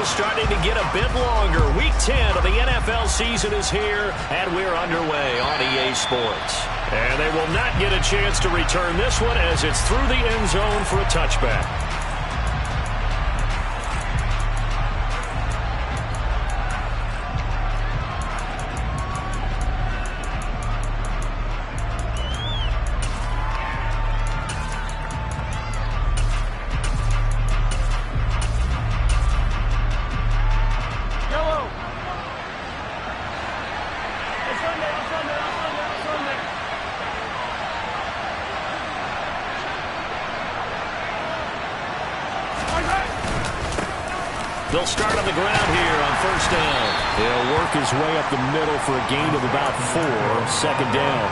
starting to get a bit longer. Week 10 of the NFL season is here, and we're underway on EA Sports. And they will not get a chance to return this one as it's through the end zone for a touchback. They'll start on the ground here on first down. He'll work his way up the middle for a gain of about 4, second down.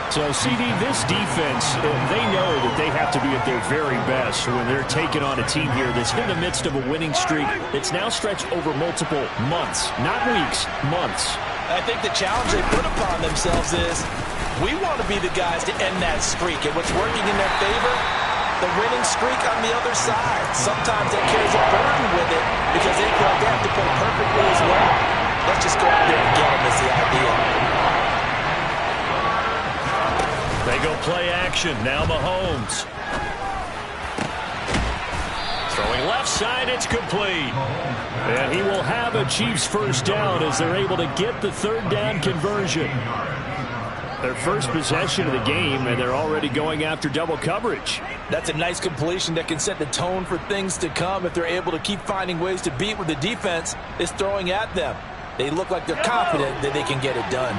So, CD, this defense, they know that they have to be at their very best when they're taking on a team here that's in the midst of a winning streak that's now stretched over multiple months, not weeks, months. I think the challenge they put upon themselves is we want to be the guys to end that streak. And what's working in their favor? The winning streak on the other side. Sometimes that carries a burden with it because they have to play perfectly as well. Let's just go out there and get them is the idea. They go play action. Now Mahomes. Throwing left side, it's complete. And he will have a Chiefs first down as they're able to get the third down conversion. Their first possession of the game, and they're already going after double coverage. That's a nice completion that can set the tone for things to come if they're able to keep finding ways to beat what the defense is throwing at them. They look like they're confident that they can get it done.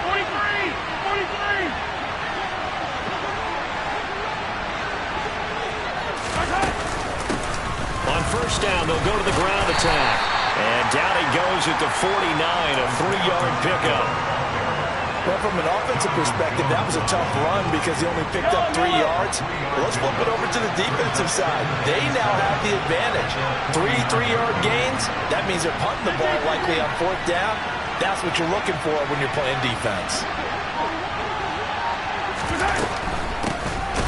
43! 43! On first down, they'll go to the ground attack. And down he goes at the 49, a 3-yard pickup. Well, from an offensive perspective, that was a tough run because he only picked up 3 yards. Well, let's flip it over to the defensive side. They now have the advantage. 3 3-yard gains, that means they're punting the ball likely on fourth down. That's what you're looking for when you're playing defense.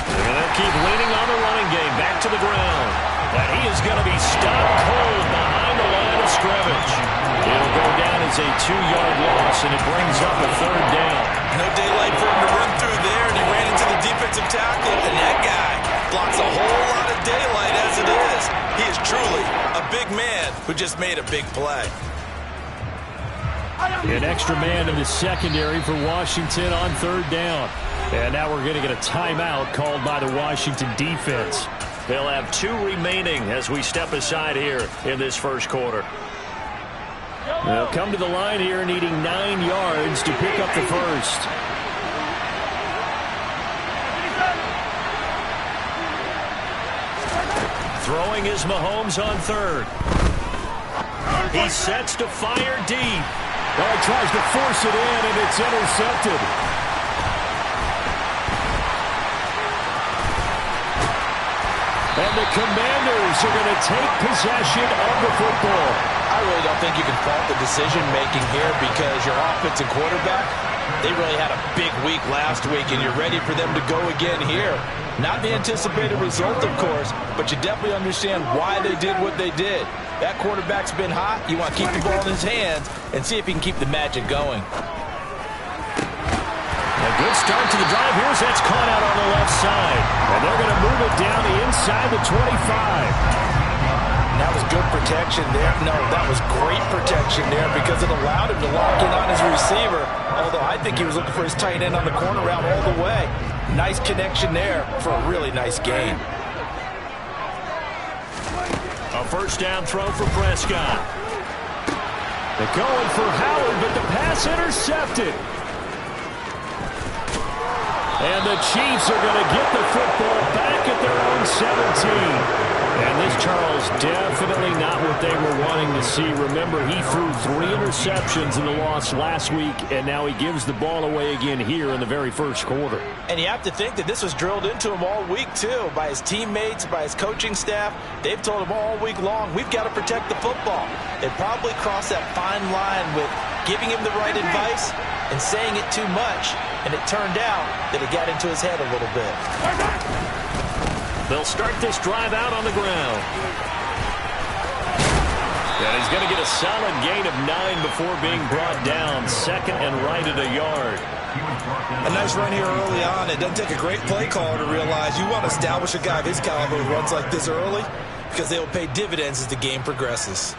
They're going to keep leaning on the running game. Back to the ground. And he is going to be stopped cold behind the line of scrimmage. It'll go down as a 2-yard loss, and it brings up a third down. No daylight for him to run through there, and he ran into the defensive tackle, and that guy blocks a whole lot of daylight as it is. He is truly a big man who just made a big play. An extra man in the secondary for Washington on third down. And now we're going to get a timeout called by the Washington defense. They'll have 2 remaining as we step aside here in this first quarter. They'll come to the line here needing 9 yards to pick up the first. Throwing is Mahomes on third. He sets to fire deep. Well, he tries to force it in, and it's intercepted. And the Commanders are going to take possession of the football. I really don't think you can fault the decision-making here because your offensive quarterback, they really had a big week last week, and you're ready for them to go again here. Not the anticipated result, of course, but you definitely understand why they did what they did. That quarterback's been hot. You want to keep the ball in his hands and see if he can keep the magic going. A good start to the drive. Here's that's caught out on the left side. And they're going to move it down the inside the 25. That was good protection there. No, that was great protection there because it allowed him to lock in on his receiver. Although I think he was looking for his tight end on the corner route all the way. Nice connection there for a really nice gain. A first down throw for Prescott. They're going for Howard, but the pass intercepted. And the Chiefs are going to get the football back at their own 17. And this, Charles, definitely not what they were wanting to see. Remember, he threw 3 interceptions in the loss last week, and now he gives the ball away again here in the very first quarter. And you have to think that this was drilled into him all week, too, by his teammates, by his coaching staff. They've told him all week long, we've got to protect the football. They probably crossed that fine line with giving him the right advice and saying it too much, and it turned out that it got into his head a little bit. They'll start this drive out on the ground. And he's going to get a solid gain of 9 before being brought down. Second and right at a yard. A nice run here early on. It doesn't take a great play caller to realize you want to establish a guy of his caliber who runs like this early, because they will pay dividends as the game progresses.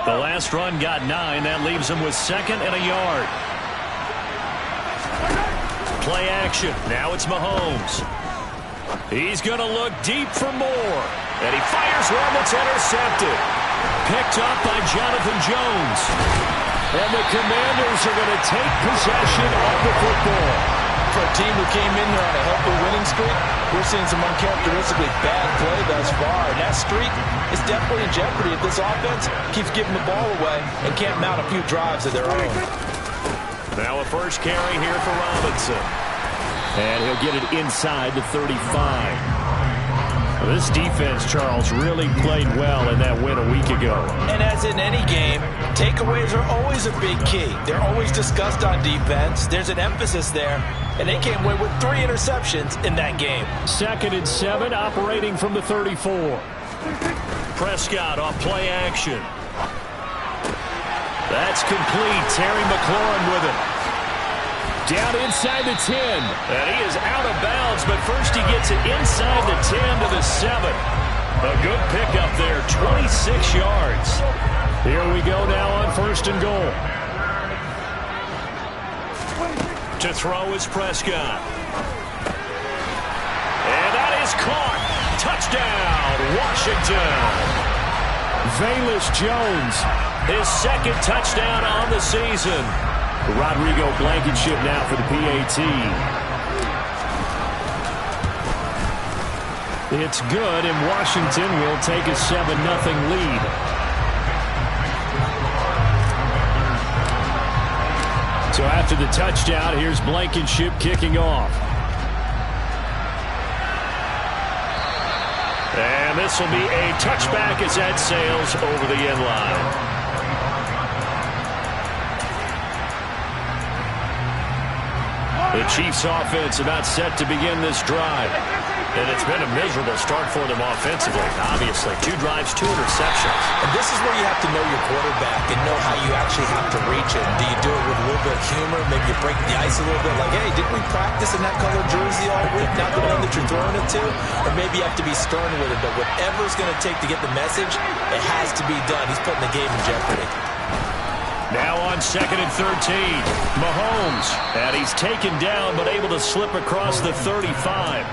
The last run got 9. That leaves him with second and a yard. Play action. Now it's Mahomes. He's going to look deep for more. And he fires one that's intercepted. Picked up by Jonathan Jones. And the Commanders are going to take possession of the football. For a team who came in here on a healthy winning streak, we're seeing some uncharacteristically bad play thus far. And that streak is definitely in jeopardy if this offense keeps giving the ball away and can't mount a few drives of their own. Now a first carry here for Robinson. And he'll get it inside the 35. This defense, Charles, really played well in that win a week ago. And as in any game, takeaways are always a big key. They're always discussed on defense. There's an emphasis there. And they came away with 3 interceptions in that game. 2nd and 7, operating from the 34. Prescott off play action. That's complete. Terry McLaurin with it. Down inside the 10. And he is out of bounds, but first he gets it inside the 10 to the 7. A good pickup there, 26 yards. Here we go now on 1st and goal. To throw is Prescott. And that is caught. Touchdown, Washington. Velus Jones, his 2nd touchdown on the season. Rodrigo Blankenship now for the PAT. It's good, and Washington will take a 7-0 lead. So after the touchdown, here's Blankenship kicking off. And this will be a touchback as that sails over the end line. The Chiefs offense about set to begin this drive. And it's been a miserable start for them offensively. Obviously, 2 drives, 2 interceptions. And this is where you have to know your quarterback and know how you actually have to reach it. Do you do it with a little bit of humor? Maybe you break the ice a little bit like, hey, didn't we practice in that color jersey all week? Not the one that you're throwing it to? Or maybe you have to be stern with it. But whatever it's going to take to get the message, it has to be done. He's putting the game in jeopardy. Now on 2nd and 13, Mahomes. And he's taken down, but able to slip across the 35.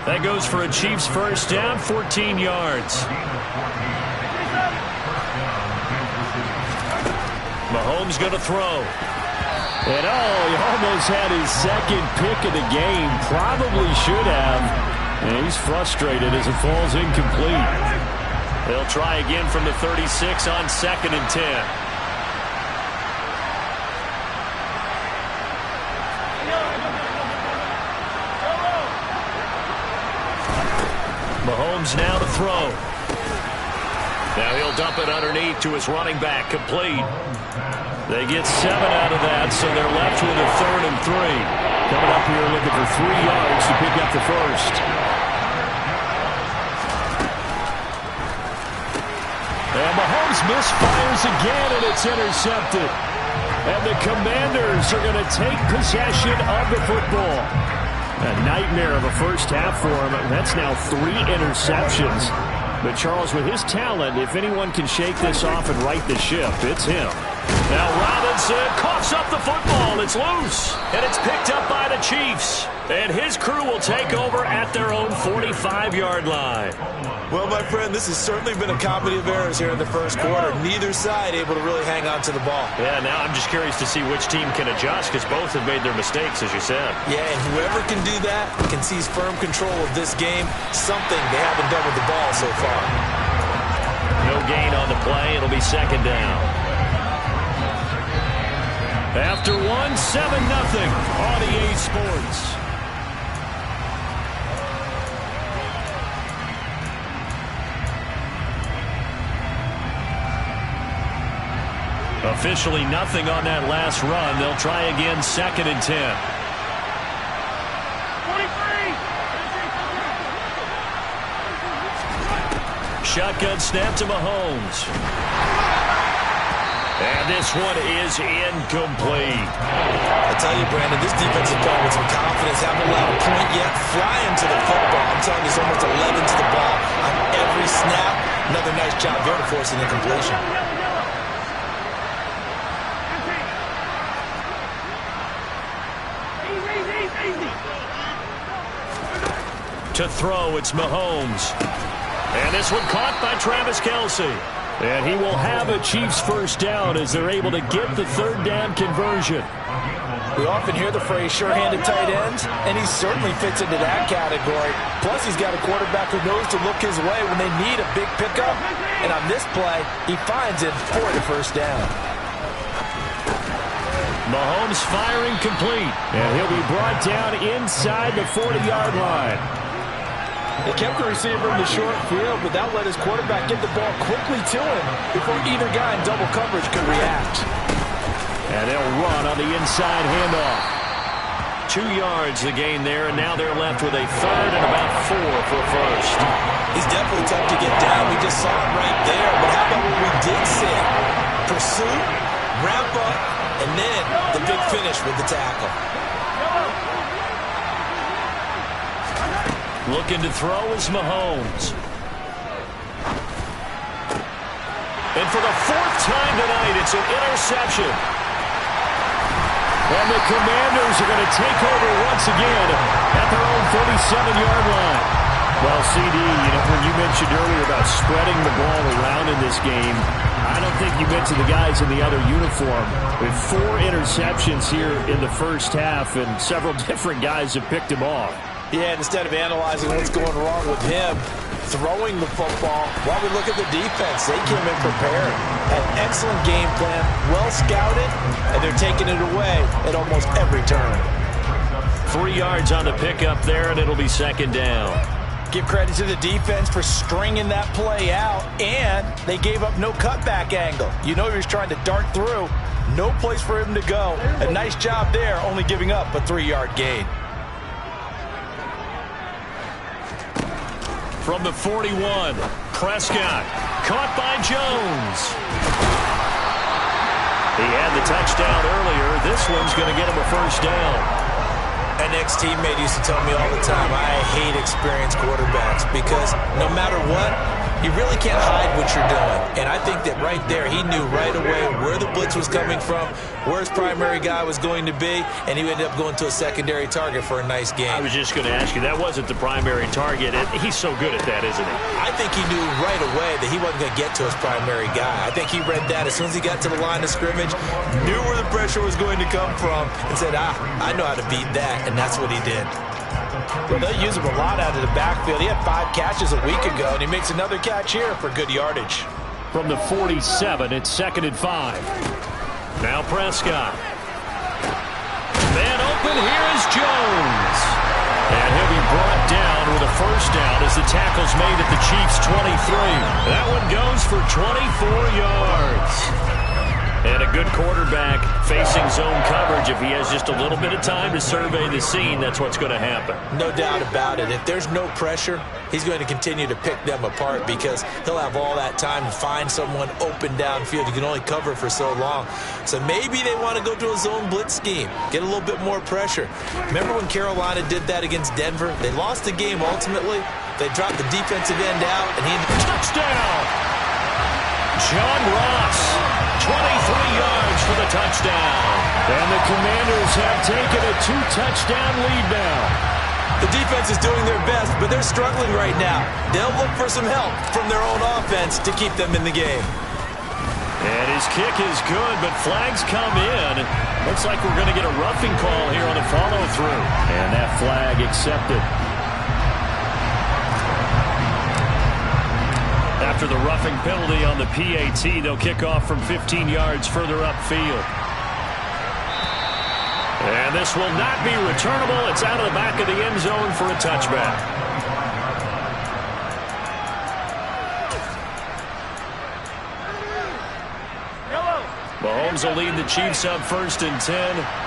That goes for a Chiefs first down, 14 yards. Mahomes going to throw. And he almost had his 2nd pick of the game. Probably should have. And he's frustrated as it falls incomplete. They'll try again from the 36 on 2nd and 10. Mahomes now to throw. Now he'll dump it underneath to his running back, complete. They get 7 out of that, so they're left with a 3rd and 3. Coming up here looking for 3 yards to pick up the first. And Mahomes misfires again, and it's intercepted. And the Commanders are going to take possession of the football. A nightmare of a first half for him. That's now 3 interceptions. But Charles, with his talent, if anyone can shake this off and right the ship, it's him. Now Robinson coughs up the football. It's loose. And it's picked up by the Chiefs. And his crew will take over at their own 45-yard line. Well, my friend, this has certainly been a comedy of errors here in the first quarter. Neither side able to really hang on to the ball. Yeah, now I'm just curious to see which team can adjust, because both have made their mistakes, as you said. Yeah, and whoever can do that can seize firm control of this game. Something they haven't done with the ball so far. No gain on the play. It'll be 2nd down. After 1, 7-0 on EA Sports. Officially nothing on that last run. They'll try again, 2nd and 10. 23. Shotgun snap to Mahomes. And this one is incomplete. I tell you, Brandon, this defense is playing with some confidence. Haven't allowed a point yet. Flying to the football. I'm telling you, it's almost 11 to the ball on every snap. Another nice job there to force an incompletion. To throw, it's Mahomes. And this one caught by Travis Kelce. And he will have a Chiefs first down as they're able to get the 3rd down conversion. We often hear the phrase sure-handed tight ends, and he certainly fits into that category. Plus, he's got a quarterback who knows to look his way when they need a big pickup. And on this play, he finds it for the first down. Mahomes firing complete. And he'll be brought down inside the 40-yard line. They kept the receiver in the short field, but that let his quarterback get the ball quickly to him before either guy in double coverage could react. And they'll run on the inside handoff. 2 yards the gain there, and now they're left with a 3rd and about 4 for a first. He's definitely tough to get down. We just saw him right there. But how about what we did see? Pursuit, wrap up, and then the big finish with the tackle. Looking to throw is Mahomes. And for the 4th time tonight, it's an interception. And the Commanders are going to take over once again at their own 37-yard line. Well, CD, when you mentioned earlier about spreading the ball around in this game, I don't think you mentioned the guys in the other uniform. With 4 interceptions here in the first half, and several different guys have picked him off. Yeah, instead of analyzing what's going wrong with him, throwing the football, while we look at the defense, they came in prepared. An excellent game plan, well scouted, and they're taking it away at almost every turn. 3 yards on the pickup there, and it'll be 2nd down. Give credit to the defense for stringing that play out, and they gave up no cutback angle. You know he was trying to dart through. No place for him to go. A nice job there, only giving up a 3-yard gain. From the 41, Prescott, caught by Jones. He had the touchdown earlier. This one's going to get him a first down. An ex-teammate used to tell me all the time, I hate experienced quarterbacks because no matter what, you really can't hide what you're doing. And I think that right there, he knew right away where the blitz was coming from, where his primary guy was going to be, and he ended up going to a secondary target for a nice game. I was just going to ask you, that wasn't the primary target. He's so good at that, isn't he? I think he knew right away that he wasn't going to get to his primary guy. I think he read that as soon as he got to the line of scrimmage, knew where the pressure was going to come from, and said, I know how to beat that, and that's what he did. Well, they'll use him a lot out of the backfield. He had 5 catches a week ago, and he makes another catch here for good yardage. From the 47, it's 2nd and 5. Now Prescott. Man open, here is Jones. And he'll be brought down with a first down as the tackle's made at the Chiefs' 23. That one goes for 24 yards. And a good quarterback facing zone coverage. If he has just a little bit of time to survey the scene, that's what's going to happen. No doubt about it. If there's no pressure, he's going to continue to pick them apart because he'll have all that time to find someone open downfield. You can only cover for so long. So maybe they want to go to a zone blitz scheme, get a little bit more pressure. Remember when Carolina did that against Denver? They lost the game ultimately. They dropped the defensive end out, and he ended up touchdown. John Ross, 23 yards for the touchdown. And the Commanders have taken a 2-touchdown lead now. The defense is doing their best, but they're struggling right now. They'll look for some help from their own offense to keep them in the game. And his kick is good, but flags come in. Looks like we're going to get a roughing call here on the follow-through. And that flag accepted. After the roughing penalty on the PAT, they'll kick off from 15 yards further upfield. And this will not be returnable. It's out of the back of the end zone for a touchback. Mahomes will lead the Chiefs up 1st and 10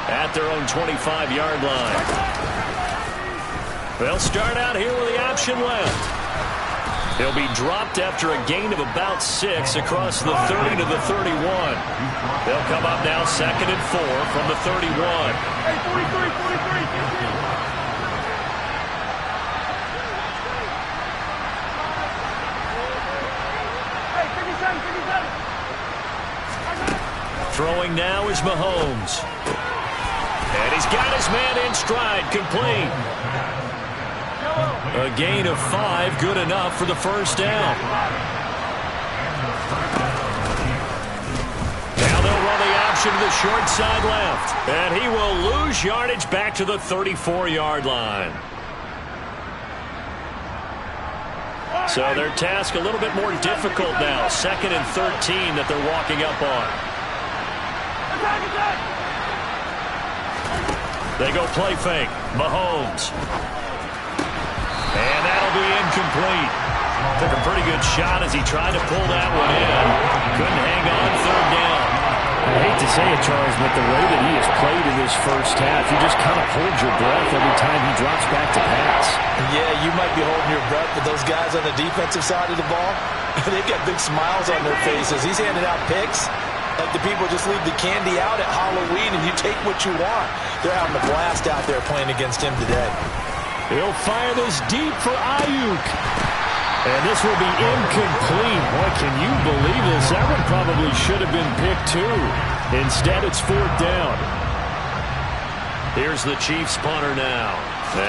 at their own 25-yard line. They'll start out here with the option left. He'll be dropped after a gain of about 6 across the 30 to the 31. They'll come up now 2nd and 4 from the 31. Throwing now is Mahomes. And he's got his man in stride, complete. A gain of 5, good enough for the first down. Now they'll run the option to the short side left. And he will lose yardage back to the 34-yard line. So their task a little bit more difficult now. 2nd and 13 that they're walking up on. They go play fake. Mahomes. And that'll be incomplete. Took a pretty good shot as he tried to pull that one in. Couldn't hang on 3rd down. I hate to say it, Charles, but the way that he has played in this first half, you just kind of hold your breath every time he drops back to pass. Yeah, you might be holding your breath, but those guys on the defensive side of the ball, they've got big smiles on their faces. He's handing out picks like the people just leave the candy out at Halloween and you take what you want. They're having a blast out there playing against him today. He'll fire this deep for Ayuk. And this will be incomplete. Boy, can you believe this? That one probably should have been picked too. Instead, it's 4th down. Here's the Chiefs punter now,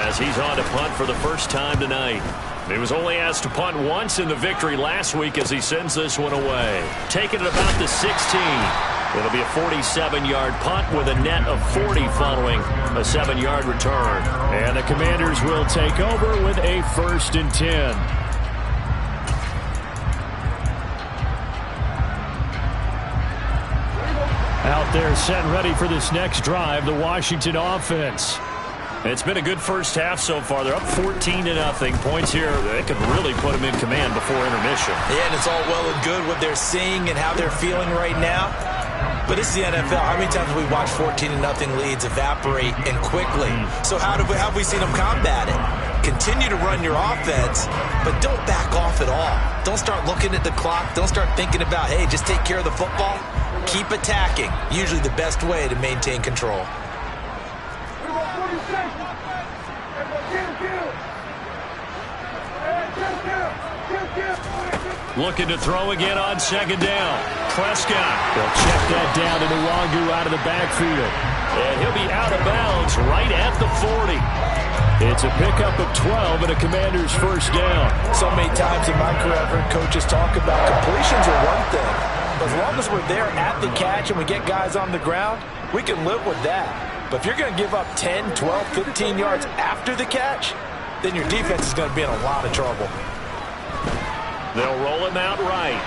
as he's on to punt for the first time tonight. He was only asked to punt once in the victory last week as he sends this one away. Taking it about the 16. It'll be a 47-yard punt with a net of 40 following a 7-yard return. And the Commanders will take over with a 1st and 10. Out there set and ready for this next drive, the Washington offense. It's been a good first half so far. They're up 14-0. Points here, they could really put them in command before intermission. Yeah, and it's all well and good what they're seeing and how they're feeling right now. But this is the NFL. How many times have we watched 14-0 leads evaporate and quickly? So how have we seen them combat it? Continue to run your offense, but don't back off at all. Don't start looking at the clock. Don't start thinking about, hey, just take care of the football. Keep attacking. Usually the best way to maintain control. Looking to throw again on 2nd down. Prescott. They'll check that down to Nwangu out of the backfield. And he'll be out of bounds right at the 40. It's a pickup of 12 and a Commander's first down. So many times in my career, I've heard coaches talk about completions are one thing. As long as we're there at the catch and we get guys on the ground, we can live with that. But if you're going to give up 10, 12, 15 yards after the catch, then your defense is going to be in a lot of trouble. They'll roll him out right.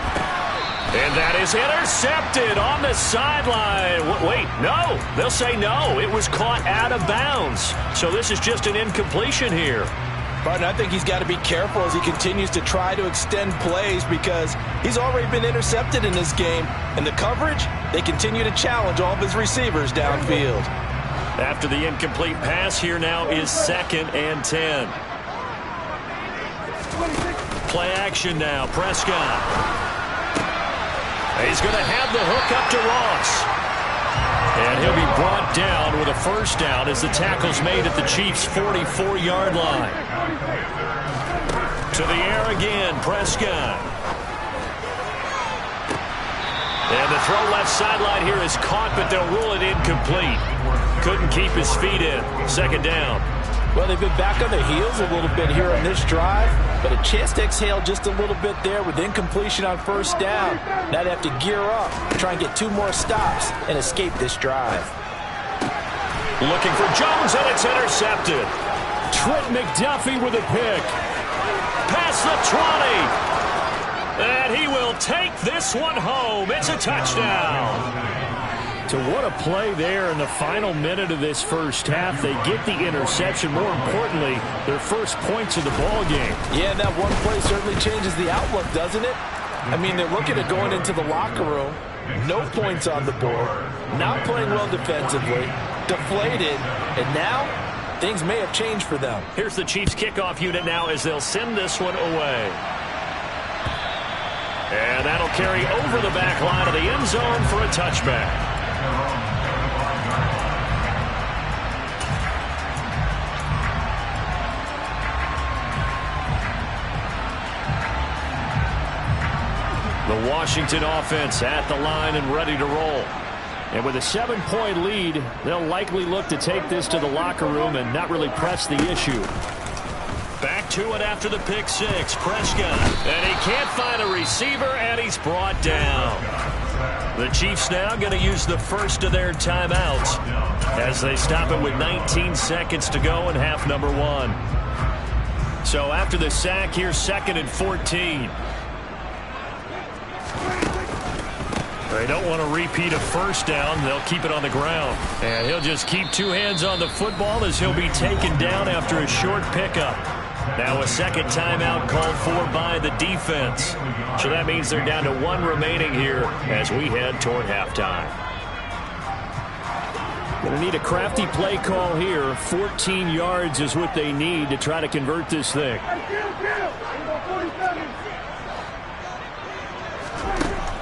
And that is intercepted on the sideline. Wait, no. They'll say no. It was caught out of bounds. So this is just an incompletion here. But I think he's got to be careful as he continues to try to extend plays because he's already been intercepted in this game. And the coverage, they continue to challenge all of his receivers downfield. After the incomplete pass, here now is 2nd and 10. Play action now. Prescott. He's going to have the hook up to Ross. And he'll be brought down with a first down as the tackle's made at the Chiefs' 44-yard line. To the air again, Prescott. And the throw left sideline here is caught, but they'll rule it incomplete. Couldn't keep his feet in. 2nd down. Well, they've been back on their heels a little bit here on this drive, but a chance to exhale just a little bit there with incompletion on first down. Now they have to gear up, try and get 2 more stops, and escape this drive. Looking for Jones, and it's intercepted. Trent McDuffie with a pick. Past the 20. And he will take this one home. It's a touchdown. So what a play there in the final minute of this first half. They get the interception. More importantly, their first points of the ball game. Yeah, that one play certainly changes the outlook, doesn't it? I mean, they're looking at going into the locker room. No points on the board. Not playing well defensively. Deflated. And now, things may have changed for them. Here's the Chiefs kickoff unit now as they'll send this one away. And that'll carry over the back line of the end zone for a touchback. The Washington offense at the line and ready to roll. And with a 7-point lead, they'll likely look to take this to the locker room and not really press the issue. Back to it after the pick six. Prescott. And he can't find a receiver, and he's brought down. The Chiefs now going to use the first of their timeouts as they stop it with 19 seconds to go in half number one. So after the sack, here's 2nd and 14. They don't want to repeat a first down. They'll keep it on the ground. And he'll just keep two hands on the football as he'll be taken down after a short pickup. Now a second timeout called for by the defense. So that means they're down to one remaining here as we head toward halftime. Going to need a crafty play call here. 14 yards is what they need to try to convert this thing.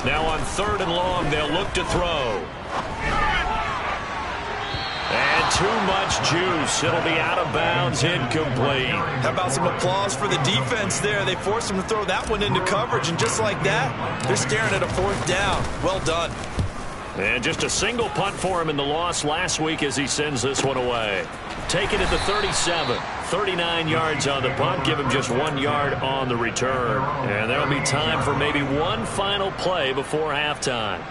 Now on 3rd and long, they'll look to throw. And too much juice. It'll be out of bounds, incomplete. How about some applause for the defense there? They forced him to throw that one into coverage, and just like that, they're staring at a 4th down. Well done. And just a single punt for him in the loss last week as he sends this one away. Take it at the 37. 39 yards on the punt. Give him just 1 yard on the return. And there'll be time for maybe one final play before halftime.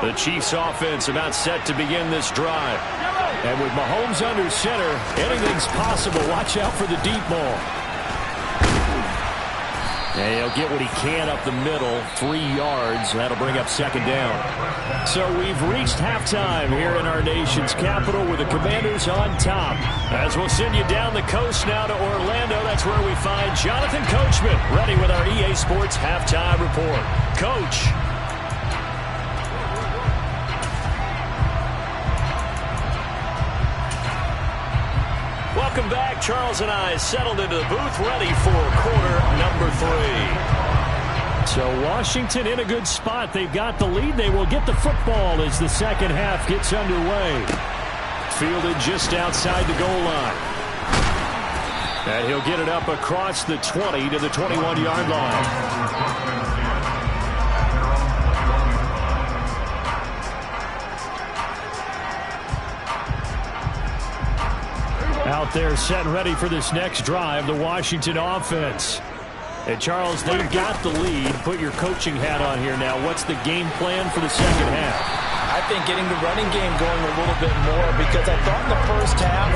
The Chiefs offense about set to begin this drive. And with Mahomes under center, anything's possible. Watch out for the deep ball. And he'll get what he can up the middle, 3 yards. That'll bring up 2nd down. So we've reached halftime here in our nation's capital with the Commanders on top. As we'll send you down the coast now to Orlando, that's where we find Jonathan Coachman, ready with our EA Sports Halftime Report. Coach. Welcome back. Charles and I settled into the booth, ready for quarter number 3. So Washington in a good spot. They've got the lead. They will get the football as the second half gets underway. Fielded just outside the goal line. And he'll get it up across the 20 to the 21-yard line. Out there set and ready for this next drive, the Washington offense. And Charles, they've got the lead. Put your coaching hat on here now. What's the game plan for the second half? I think getting the running game going a little bit more, because I thought in the first half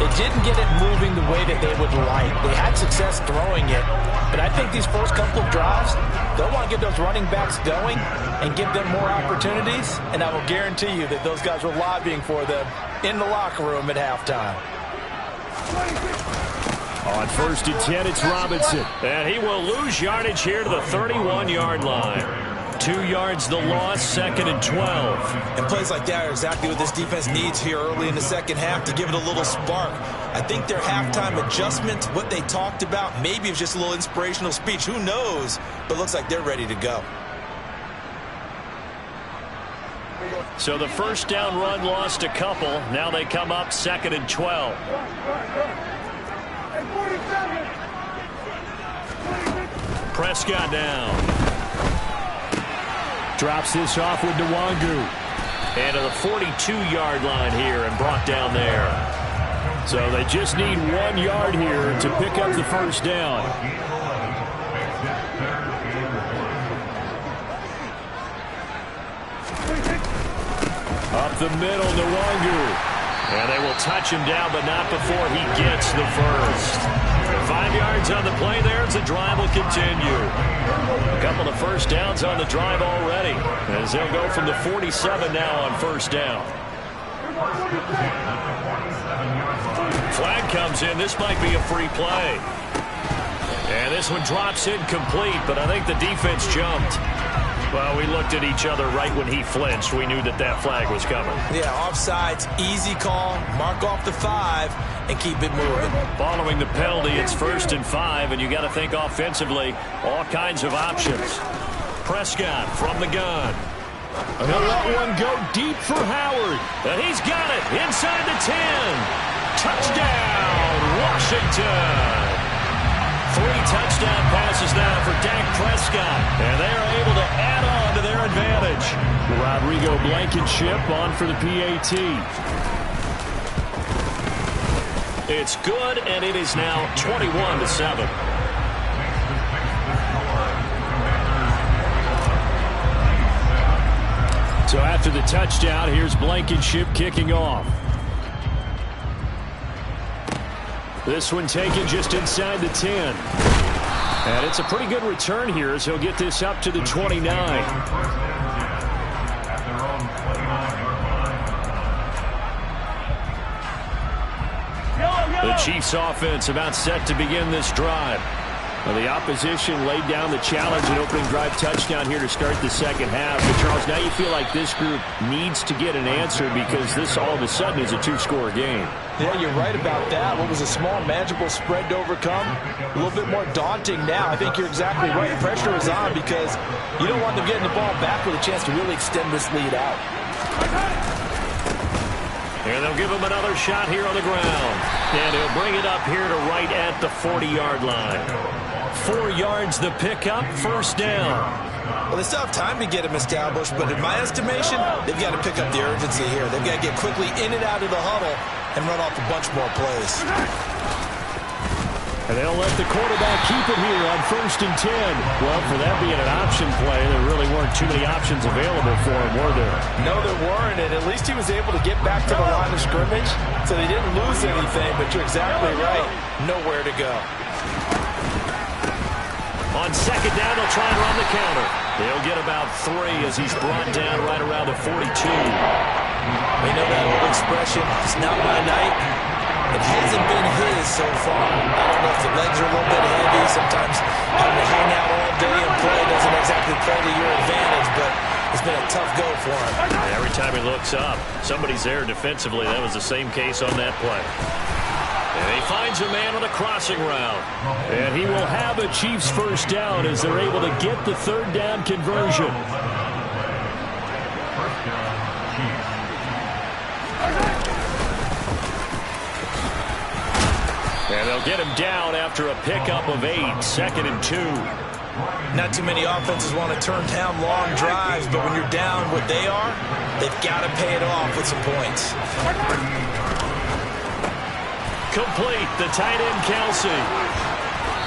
it didn't get it moving the way that they would like. They had success throwing it, but I think these first couple of drives, they'll want to get those running backs going and give them more opportunities, and I will guarantee you that those guys were lobbying for them in the locker room at halftime. On 1st and 10, it's Robinson. And he will lose yardage here to the 31-yard line. 2 yards the loss, 2nd and 12. And plays like that are exactly what this defense needs here early in the second half to give it a little spark. I think their halftime adjustment, what they talked about, maybe it's just a little inspirational speech. Who knows? But looks like they're ready to go. So the first down run lost a couple. Now they come up 2nd and 12. Prescott down. Drops this off with Nwangu. And to the 42-yard line here and brought down there. So they just need 1 yard here to pick up the first down. Up the middle, Nwangu. And they will touch him down, but not before he gets the first. 5 yards on the play there as the drive will continue. A couple of first downs on the drive already, as they'll go from the 47 now on first down. Flag comes in. This might be a free play. And this one drops incomplete, but I think the defense jumped. Well, we looked at each other right when he flinched. We knew that that flag was coming. Yeah, offsides, easy call. Mark off the 5 and keep it moving. Following the penalty, it's 1st and 5, and you got to think offensively, all kinds of options. Prescott from the gun. And he'll let one go deep for Howard. And he's got it inside the 10. Touchdown, Washington. 3 touchdown passes now for Dak Prescott. And they are able to add on to their advantage. Rodrigo Blankenship on for the PAT. It's good, and it is now 21-7. So after the touchdown, here's Blankenship kicking off. This one taken just inside the 10. And it's a pretty good return here as he'll get this up to the 29. The Chiefs offense about set to begin this drive. Well, the opposition laid down the challenge and opening drive touchdown here to start the second half. But, Charles, now you feel like this group needs to get an answer because this all of a sudden is a 2-score game. Yeah, you're right about that. What was a small, manageable spread to overcome, a little bit more daunting now. I think you're exactly right. Pressure is on because you don't want them getting the ball back with a chance to really extend this lead out. And they'll give him another shot here on the ground. And he'll bring it up here to right at the 40-yard line. 4 yards the pickup, 1st down. Well, they still have time to get him established, but in my estimation, they've got to pick up the urgency here. They've got to get quickly in and out of the huddle and run off a bunch more plays. And they'll let the quarterback keep it here on 1st and 10. Well, for that being an option play, there really weren't too many options available for him, were there? No, there weren't, and at least he was able to get back to the line of scrimmage, so they didn't lose anything, but you're exactly right. Nowhere to go. On 2nd down, they'll try and run the counter. They'll get about 3 as he's brought down right around the 42. You know that old expression, it's not my night. It hasn't been his so far. I don't know if the legs are a little bit heavy. Sometimes having to hang out all day and play doesn't exactly play to your advantage, but it's been a tough go for him. Every time he looks up, somebody's there defensively. That was the same case on that play. And he finds a man on a crossing route. And he will have a Chiefs 1st down as they're able to get the 3rd down conversion. And they'll get him down after a pickup of 8, 2nd and 2. Not too many offenses want to turn down long drives, but when you're down what they are, they've got to pay it off with some points. Complete, the tight end Kelsey.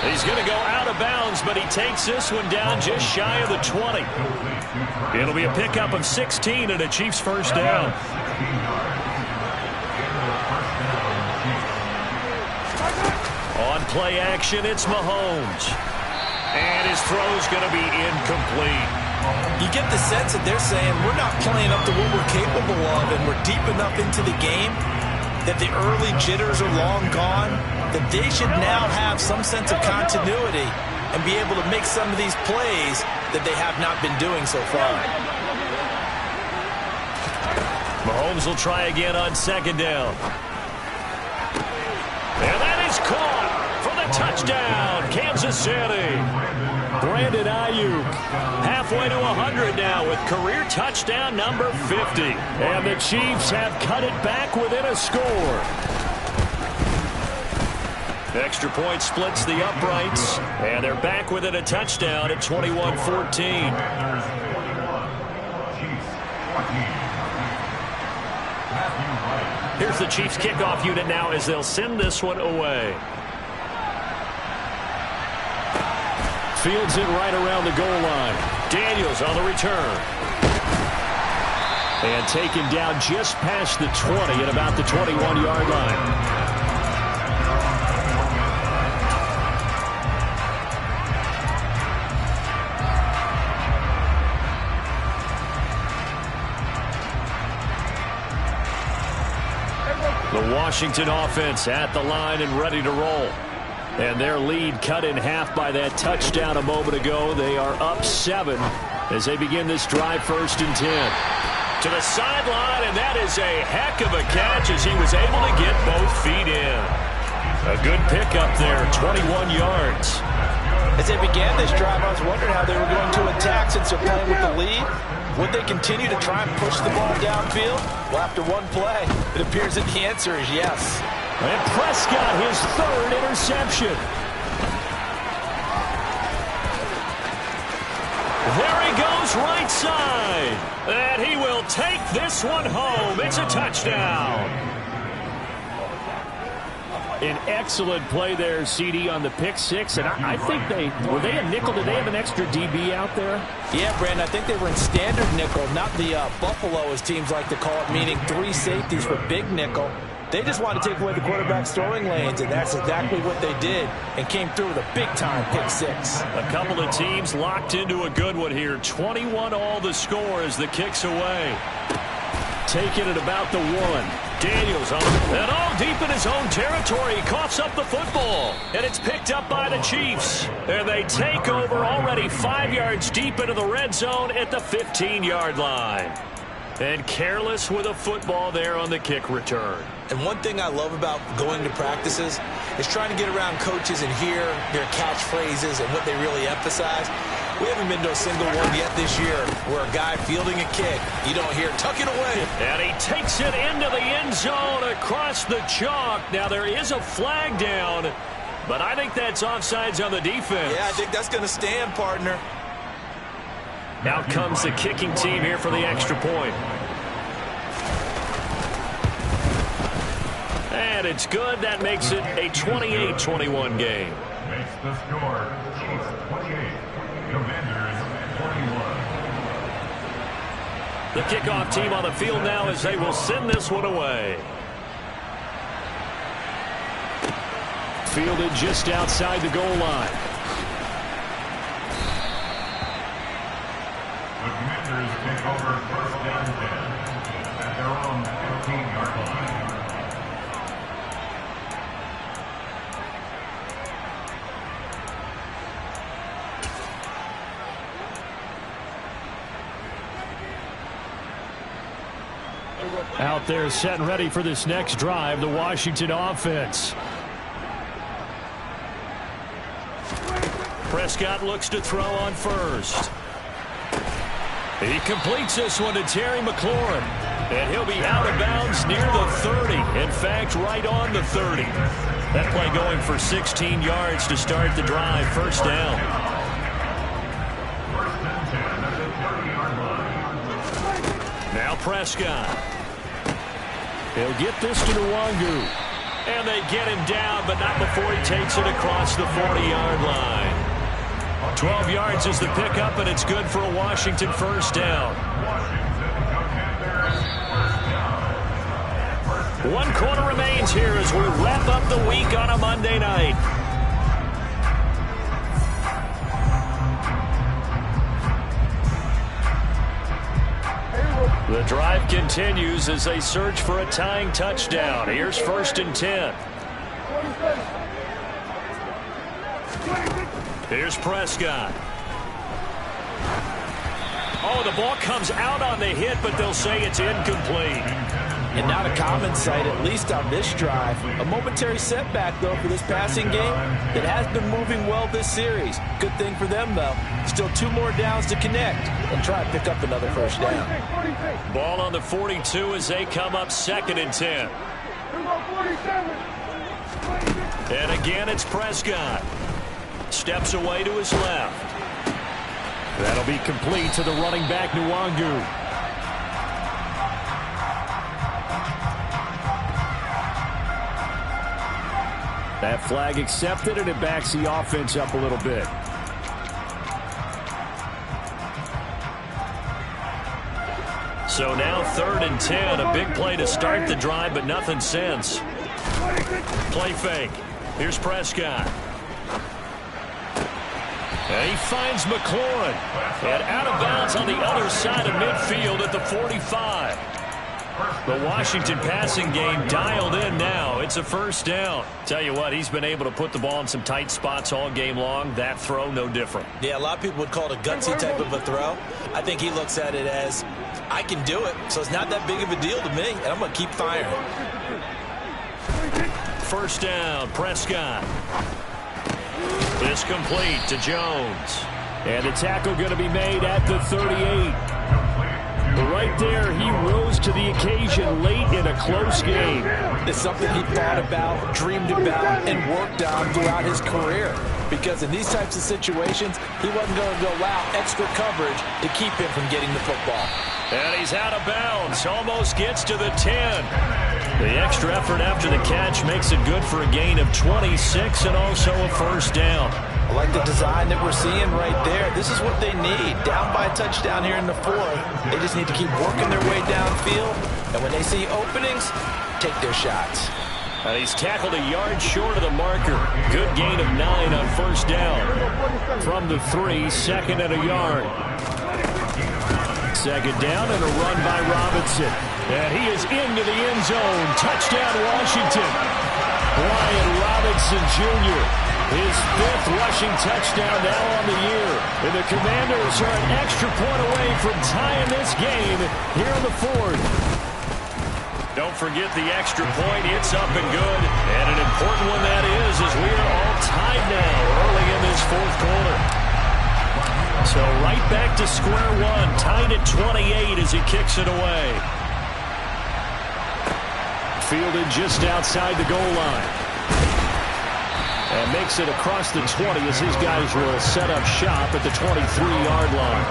He's going to go out of bounds, but he takes this one down just shy of the 20. It'll be a pickup of 16 and a Chiefs 1st down. On play action, it's Mahomes. And his throw's going to be incomplete. You get the sense that they're saying we're not playing up to what we're capable of, and we're deep enough into the game that the early jitters are long gone, that they should now have some sense of continuity and be able to make some of these plays that they have not been doing so far. Mahomes will try again on 2nd down. And that is caught for the touchdown, Kansas City. Brandon Ayuk halfway to 100 now with career touchdown number 50. And the Chiefs have cut it back within a score. Extra point splits the uprights, and they're back within a touchdown at 21-14. Here's the Chiefs kickoff unit now as they'll send this one away. Fields it right around the goal line. Daniels on the return. And taken down just past the 20 at about the 21-yard line. The Washington offense at the line and ready to roll. And their lead cut in half by that touchdown a moment ago. They are up 7 as they begin this drive, 1st and 10. To the sideline, and that is a heck of a catch as he was able to get both feet in. A good pickup there, 21 yards. As they began this drive, I was wondering how they were going to attack since they're playing with the lead. Would they continue to try and push the ball downfield? Well, after one play, it appears that the answer is yes. And Prescott, his 3rd interception. There he goes, right side. And he will take this one home. It's a touchdown. An excellent play there, CD, on the pick 6. And I think were they a nickel? Did they have an extra DB out there? Yeah, Brandon, I think they were in standard nickel, not the Buffalo, as teams like to call it, meaning 3 safeties for big nickel. They just wanted to take away the quarterback's throwing lanes, and that's exactly what they did, and came through with a big-time pick 6. A couple of teams locked into a good one here. 21 all the score as the kick's away. Taking it about the 1. Daniels on and all deep in his own territory. He coughs up the football, and it's picked up by the Chiefs. And they take over already 5 yards deep into the red zone at the 15-yard line. And careless with a football there on the kick return. And one thing I love about going to practices is trying to get around coaches and hear their catchphrases and what they really emphasize. We haven't been to a single one yet this year where a guy fielding a kick, you don't hear, tuck it away. And he takes it into the end zone across the chalk. Now there is a flag down, but I think that's offsides on the defense. Yeah, I think that's going to stand, partner. Out comes the kicking team here for the extra point. And it's good. That makes it a 28-21 game. Makes the score Chiefs 28, Commanders 41. The kickoff team on the field now as they will send this one away. Fielded just outside the goal line. The Commanders take over 1st and 10 at their own 15-yard line. Out there set and ready for this next drive, the Washington offense. Prescott looks to throw on first. He completes this one to Terry McLaurin. And he'll be out of bounds near the 30. In fact, right on the 30. That play going for 16 yards to start the drive. 1st down. 1st and 10 at the 30-yard line. Now Prescott. He'll get this to Nwangu. And they get him down, but not before he takes it across the 40-yard line. 12 yards is the pickup, and it's good for a Washington 1st down. 1 quarter remains here as we wrap up the week on a Monday night. The drive continues as they search for a tying touchdown. Here's 1st and 10. Here's Prescott. Oh, the ball comes out on the hit, but they'll say it's incomplete. And not a common sight, at least on this drive. A momentary setback, though, for this passing game that has been moving well this series. Good thing for them, though. Still 2 more downs to connect and try to pick up another 1st down. Ball on the 42 as they come up 2nd and 10. And again, it's Prescott. Steps away to his left. That'll be complete to the running back, Nwangu. That flag accepted, and it backs the offense up a little bit. So now 3rd and 10. A big play to start the drive, but nothing since. Play fake. Here's Prescott. And he finds McLaurin. And out of bounds on the other side of midfield at the 45. The Washington passing game dialed in now. It's a first down. Tell you what, he's been able to put the ball in some tight spots all game long. That throw, no different. Yeah, a lot of people would call it a gutsy type of a throw. I think he looks at it as, I can do it, so it's not that big of a deal to me, and I'm going to keep firing. First down, Prescott. This complete to Jones. And the tackle going to be made at the 38. Right there, he rose to the occasion late in a close game. It's something he thought about, dreamed about, and worked on throughout his career. Because in these types of situations, he wasn't going to allow extra coverage to keep him from getting the football. And he's out of bounds, almost gets to the 10. The extra effort after the catch makes it good for a gain of 26 and also a first down. I like the design that we're seeing right there. This is what they need. Down by a touchdown here in the fourth. They just need to keep working their way downfield. And when they see openings, take their shots. And he's tackled a yard short of the marker. Good gain of 9 on first down. From the 3, second and a yard. Second down and a run by Robinson. And he is into the end zone. Touchdown, Washington. Brian Robinson Jr., his 5th rushing touchdown now on the year. And the Commanders are an extra point away from tying this game here in the fourth. Don't forget the extra point. It's up and good. And an important one that is, as we are all tied now early in this fourth quarter. So right back to square one, tied at 28 as he kicks it away. Fielded just outside the goal line. And makes it across the 20 as his guys will set up shop at the 23-yard line.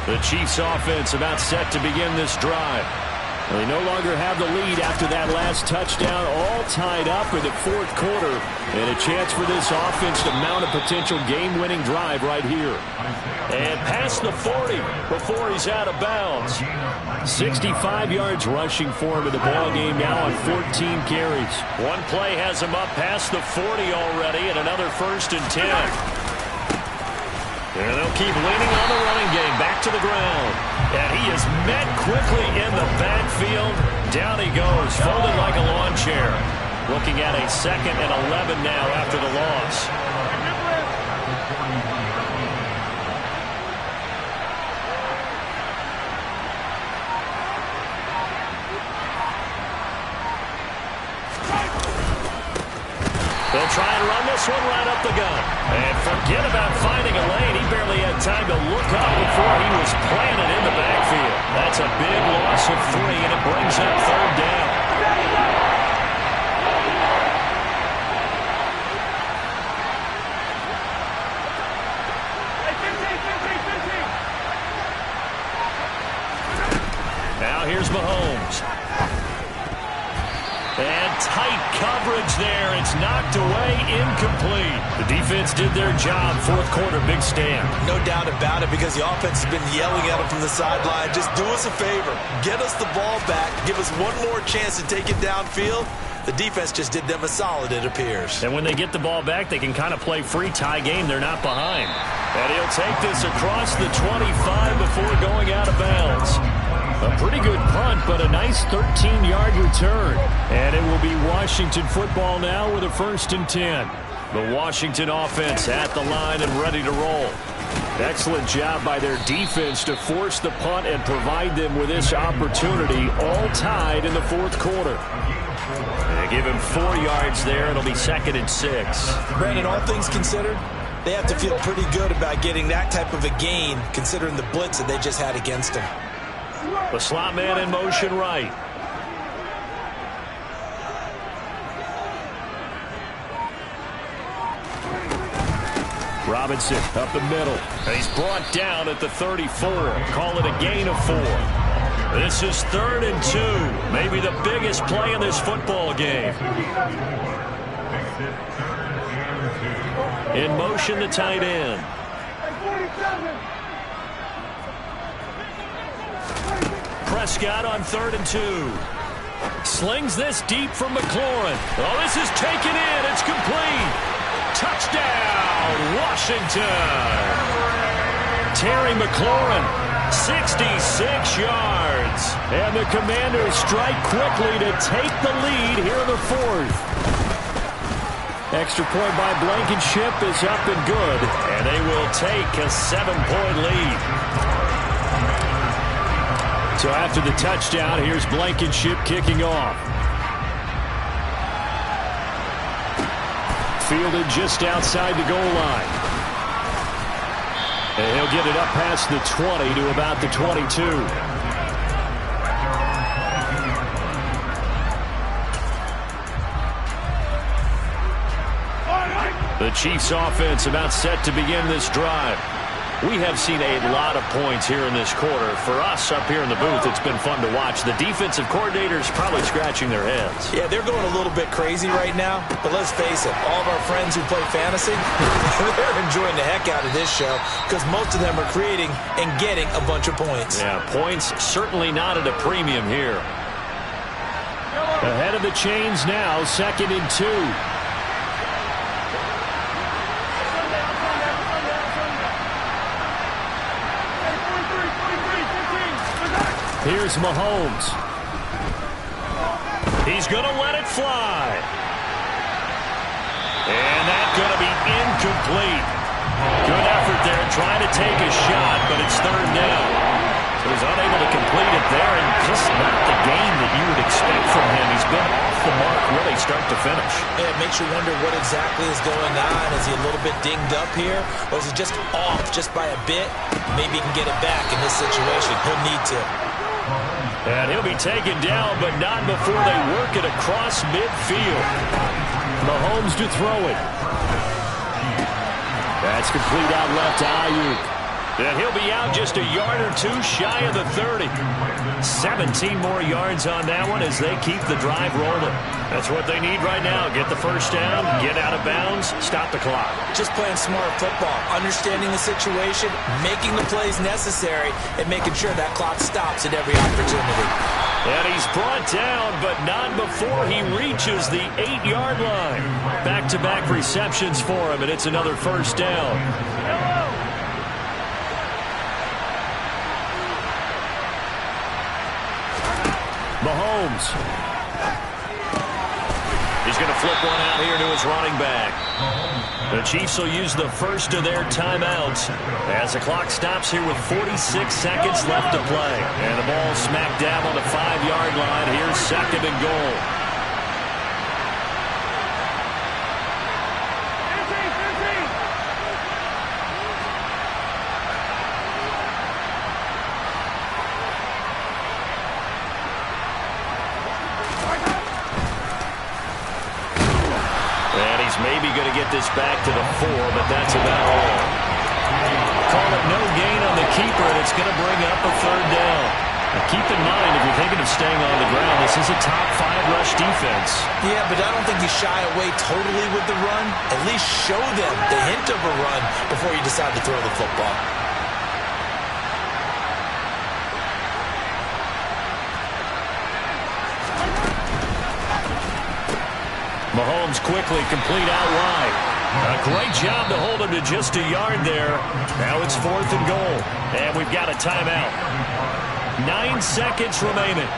The Chiefs offense about set to begin this drive. They no longer have the lead after that last touchdown, all tied up in the fourth quarter. And a chance for this offense to mount a potential game-winning drive right here. And past the 40 before he's out of bounds. 65 yards rushing for him in the ball game now on 14 carries. One play has him up past the 40 already, and another 1st and 10. And they'll keep leaning on the running game. Back to the ground. And he is met quickly in the backfield. Down he goes, folded like a lawn chair. Looking at a 2nd and 11 now after the loss. They'll try and run this one right up the gut. And forget about finding a lane. He barely had time to look up before he was planted in the backfield. That's a big loss of 3, and it brings up 3rd down. Now here's Mahomes. And tight coverage there. It's knocked away, incomplete. The defense did their job. Fourth quarter, big stand. No doubt about it, because the offense has been yelling at him from the sideline. Just do us a favor. Get us the ball back. Give us one more chance to take it downfield. The defense just did them a solid, it appears. And when they get the ball back, they can kind of play free tie game. They're not behind. And he'll take this across the 25 before going out of bounds. A pretty good punt, but a nice 13-yard return. And it will be Washington football now with a 1st and 10. The Washington offense at the line and ready to roll. Excellent job by their defense to force the punt and provide them with this opportunity, all tied in the fourth quarter. They give him 4 yards there. It'll be 2nd and 6. Brandon, all things considered, they have to feel pretty good about getting that type of a gain, considering the blitz that they just had against them. The slot man in motion right. Robinson up the middle. And he's brought down at the 34. Call it a gain of 4. This is 3rd and 2. Maybe the biggest play in this football game. In motion, the tight end. Prescott on 3rd and 2. Slings this deep from McLaurin. Oh, this is taken in. It's complete. Touchdown, Washington. Terry McLaurin, 66 yards. And the Commanders strike quickly to take the lead here in the fourth. Extra point by Blankenship is up and good. And they will take a 7-point lead. So after the touchdown, here's Blankenship kicking off. Fielded just outside the goal line. And he'll get it up past the 20 to about the 22. The Chiefs offense about set to begin this drive. We have seen a lot of points here in this quarter. For us up here in the booth, it's been fun to watch. The defensive coordinators probably scratching their heads. Yeah, they're going a little bit crazy right now. But let's face it, all of our friends who play fantasy, they're enjoying the heck out of this show because most of them are creating and getting a bunch of points. Yeah, points certainly not at a premium here. Ahead of the chains now, 2nd and 2. Here's Mahomes. He's going to let it fly. And that's going to be incomplete. Good effort there trying to take a shot, but it's 3rd down. So he's unable to complete it there, and just not the game that you would expect from him. He's been off the mark really start to finish. Yeah, it makes you wonder what exactly is going on. Is he a little bit dinged up here, or is he just off just by a bit? Maybe he can get it back in this situation. He'll need to. And he'll be taken down, but not before they work it across midfield. Mahomes to throw it. That's complete out left to Ayuk. And he'll be out just a yard or two shy of the 30. 17 more yards on that one as they keep the drive rolling. That's what they need right now. Get the first down, get out of bounds, stop the clock. Just playing smart football, understanding the situation, making the plays necessary, and making sure that clock stops at every opportunity. And he's brought down, but not before he reaches the 8-yard line. Back-to-back receptions for him, and it's another first down. Mahomes. He's going to flip one out here to his running back. The Chiefs will use the first of their timeouts as the clock stops here with 46 seconds left to play. And the ball smack dab on the 5-yard line. Here's 2nd and goal. Maybe going to get this back to the 4, but that's about all. Call it no gain on the keeper, and it's going to bring up a 3rd down. Now keep in mind, if you're thinking of staying on the ground, this is a top 5 rush defense. Yeah, but I don't think you shy away totally with the run. At least show them the hint of a run before you decide to throw the football. Mahomes quickly complete out wide. A great job to hold him to just a yard there. Now it's 4th and goal. And we've got a timeout. 9 seconds remaining.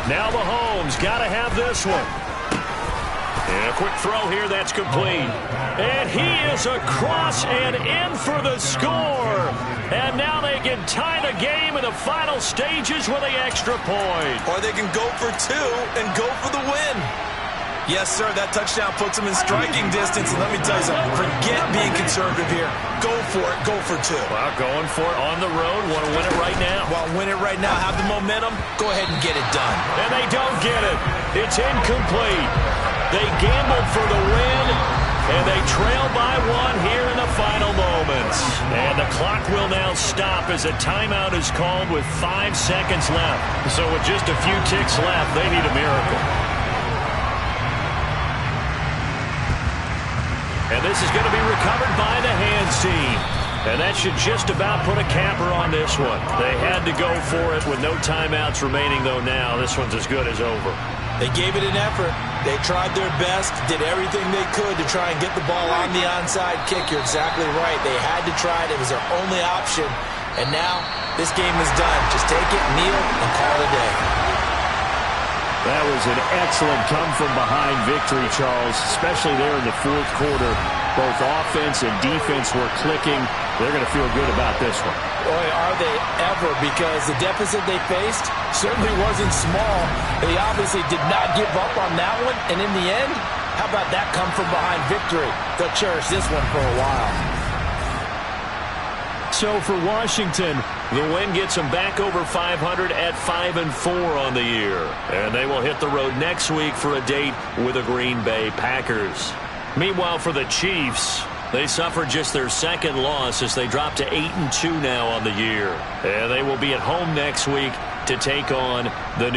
Now Mahomes got to have this one. And a quick throw here, that's complete. And he is across and in for the score. And now they can tie the game in the final stages with the extra point. Or they can go for 2 and go for the win. Yes, sir, that touchdown puts them in striking distance. And let me tell you something, forget being conservative here. Go for it, go for 2. Well, going for it on the road, want to win it right now. Well, win it right now, have the momentum, go ahead and get it done. And they don't get it. It's incomplete. They gambled for the win, And they trail by 1 here in the final moments. And the clock will now stop as a timeout is called with 5 seconds left. So with just a few ticks left, they need a miracle. And this is going to be recovered by the hands team. And that should just about put a capper on this one. They had to go for it with no timeouts remaining, though now this one's as good as over. They gave it an effort. They tried their best, did everything they could to try and get the ball on the onside kick. You're exactly right. They had to try it. It was their only option. And now this game is done. Just take it, kneel, and call it a day. That was an excellent come-from-behind victory, Charles, especially there in the fourth quarter. Both offense and defense were clicking. They're going to feel good about this one. Boy, are they ever, because the deficit they faced certainly wasn't small. They obviously did not give up on that one, and in the end, how about that come-from-behind victory? They'll cherish this one for a while. So for Washington, the win gets them back over 500 at 5-4 on the year. And they will hit the road next week for a date with the Green Bay Packers. Meanwhile, for the Chiefs, they suffered just their second loss as they drop to 8-2 now on the year. And they will be at home next week to take on the New